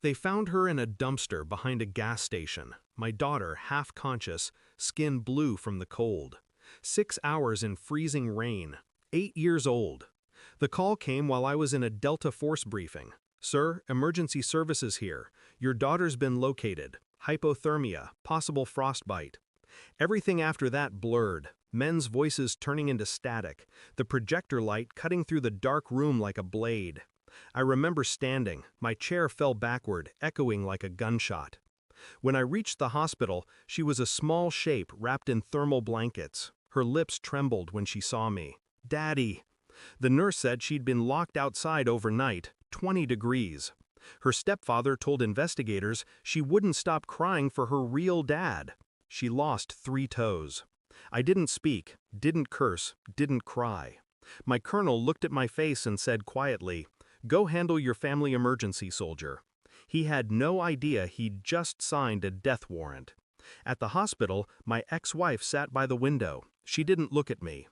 They found her in a dumpster behind a gas station, my daughter half conscious, skin blue from the cold. 6 hours in freezing rain, 8 years old. The call came while I was in a Delta Force briefing. Sir, emergency services here. Your daughter's been located. Hypothermia, possible frostbite. Everything after that blurred, men's voices turning into static, the projector light cutting through the dark room like a blade. I remember standing, my chair fell backward, echoing like a gunshot. When I reached the hospital, she was a small shape wrapped in thermal blankets. Her lips trembled when she saw me. Daddy! The nurse said she'd been locked outside overnight, 20 degrees. Her stepfather told investigators she wouldn't stop crying for her real dad. She lost 3 toes. I didn't speak, didn't curse, didn't cry. My colonel looked at my face and said quietly, "Go handle your family emergency, soldier." He had no idea he'd just signed a death warrant. At the hospital, my ex-wife sat by the window. She didn't look at me.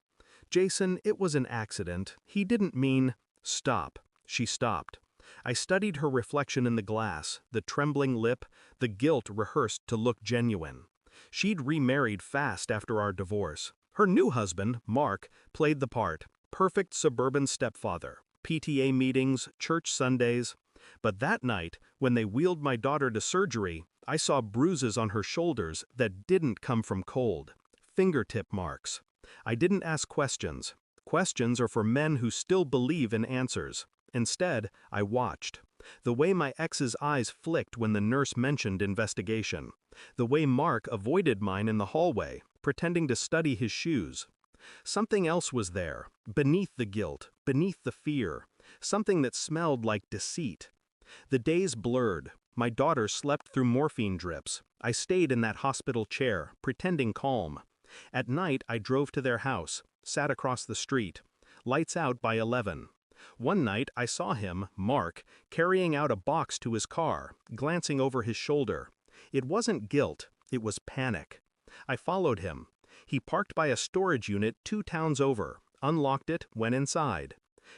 "Jason, it was an accident. He didn't mean—" "Stop." She stopped. I studied her reflection in the glass, the trembling lip, the guilt rehearsed to look genuine. She'd remarried fast after our divorce. Her new husband, Mark, played the part. Perfect suburban stepfather. PTA meetings, church Sundays. But that night, when they wheeled my daughter to surgery, I saw bruises on her shoulders that didn't come from cold. Fingertip marks. I didn't ask questions. Questions are for men who still believe in answers. Instead, I watched. The way my ex's eyes flicked when the nurse mentioned investigation. The way Mark avoided mine in the hallway, pretending to study his shoes. Something else was there, beneath the guilt, beneath the fear. Something that smelled like deceit. The days blurred. My daughter slept through morphine drips. I stayed in that hospital chair, pretending calm. At night, I drove to their house, sat across the street. Lights out by 11. One night, I saw him, Mark, carrying out a box to his car, glancing over his shoulder. It wasn't guilt, it was panic. I followed him. He parked by a storage unit 2 towns over, unlocked it, went inside.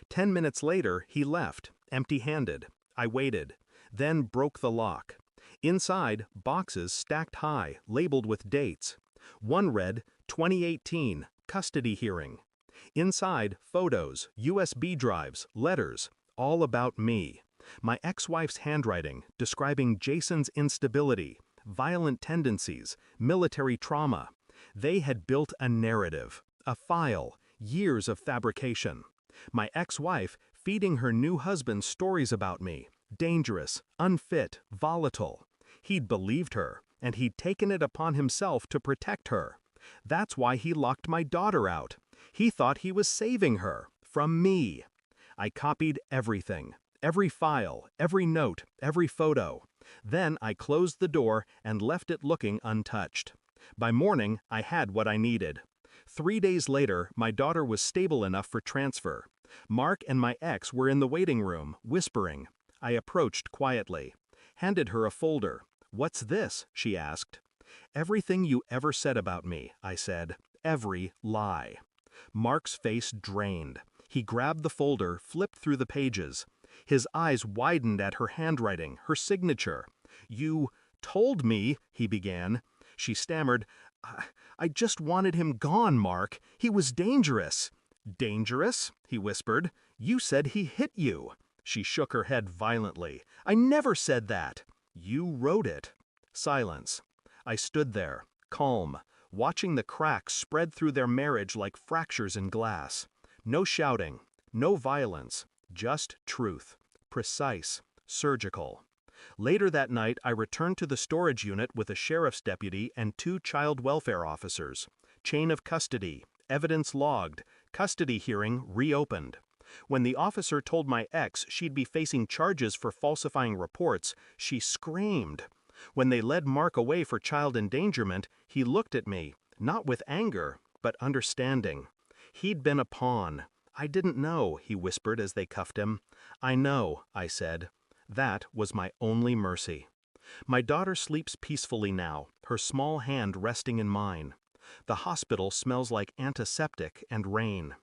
10 minutes later, he left, empty-handed. I waited, then broke the lock. Inside, boxes stacked high, labeled with dates. One read, 2018, custody hearing. Inside, photos, USB drives, letters, all about me. My ex-wife's handwriting, describing Jason's instability, violent tendencies, military trauma. They had built a narrative, a file, years of fabrication. My ex-wife feeding her new husband stories about me, dangerous, unfit, volatile. He'd believed her, and he'd taken it upon himself to protect her. That's why he locked my daughter out. He thought he was saving her, from me. I copied everything, every file, every note, every photo. Then I closed the door and left it looking untouched. By morning, I had what I needed. 3 days later, my daughter was stable enough for transfer. Mark and my ex were in the waiting room, whispering. I approached quietly. Handed her a folder. "What's this?" she asked. "Everything you ever said about me," I said. "Every lie." Mark's face drained. He grabbed the folder, flipped through the pages. His eyes widened at her handwriting, her signature. "You told me," he began. She stammered, I just wanted him gone, Mark. He was dangerous." "Dangerous?" he whispered. "You said he hit you." She shook her head violently. "I never said that." "You wrote it." Silence. I stood there, calm, watching the cracks spread through their marriage like fractures in glass. No shouting, no violence, just truth. Precise, surgical. Later that night, I returned to the storage unit with a sheriff's deputy and 2 child welfare officers. Chain of custody, evidence logged, custody hearing reopened. When the officer told my ex she'd be facing charges for falsifying reports, she screamed. When they led Mark away for child endangerment, he looked at me, not with anger, but understanding. He'd been a pawn. "I didn't know," he whispered as they cuffed him. "I know," I said. That was my only mercy. My daughter sleeps peacefully now, her small hand resting in mine. The hospital smells like antiseptic and rain.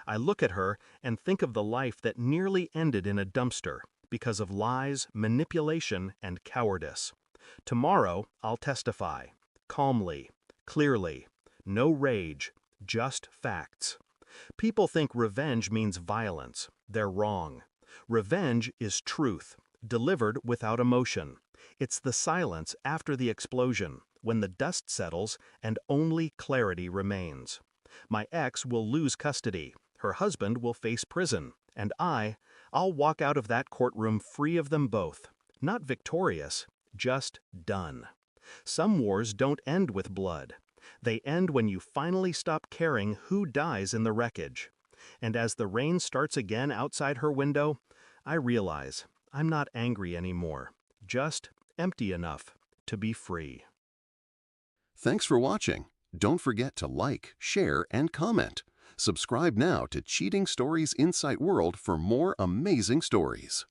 I look at her and think of the life that nearly ended in a dumpster, because of lies, manipulation, and cowardice. Tomorrow, I'll testify. Calmly, clearly, no rage, just facts. People think revenge means violence. They're wrong. Revenge is truth, delivered without emotion. It's the silence after the explosion, when the dust settles and only clarity remains. My ex will lose custody, her husband will face prison, and I'll walk out of that courtroom free of them both. Not victorious, just done. Some wars don't end with blood. They end when you finally stop caring who dies in the wreckage. And as the rain starts again outside her window, I realize I'm not angry anymore, just empty enough to be free. Thanks for watching. Don't forget to like, share, and comment. Subscribe now to Cheating Stories Insight World for more amazing stories.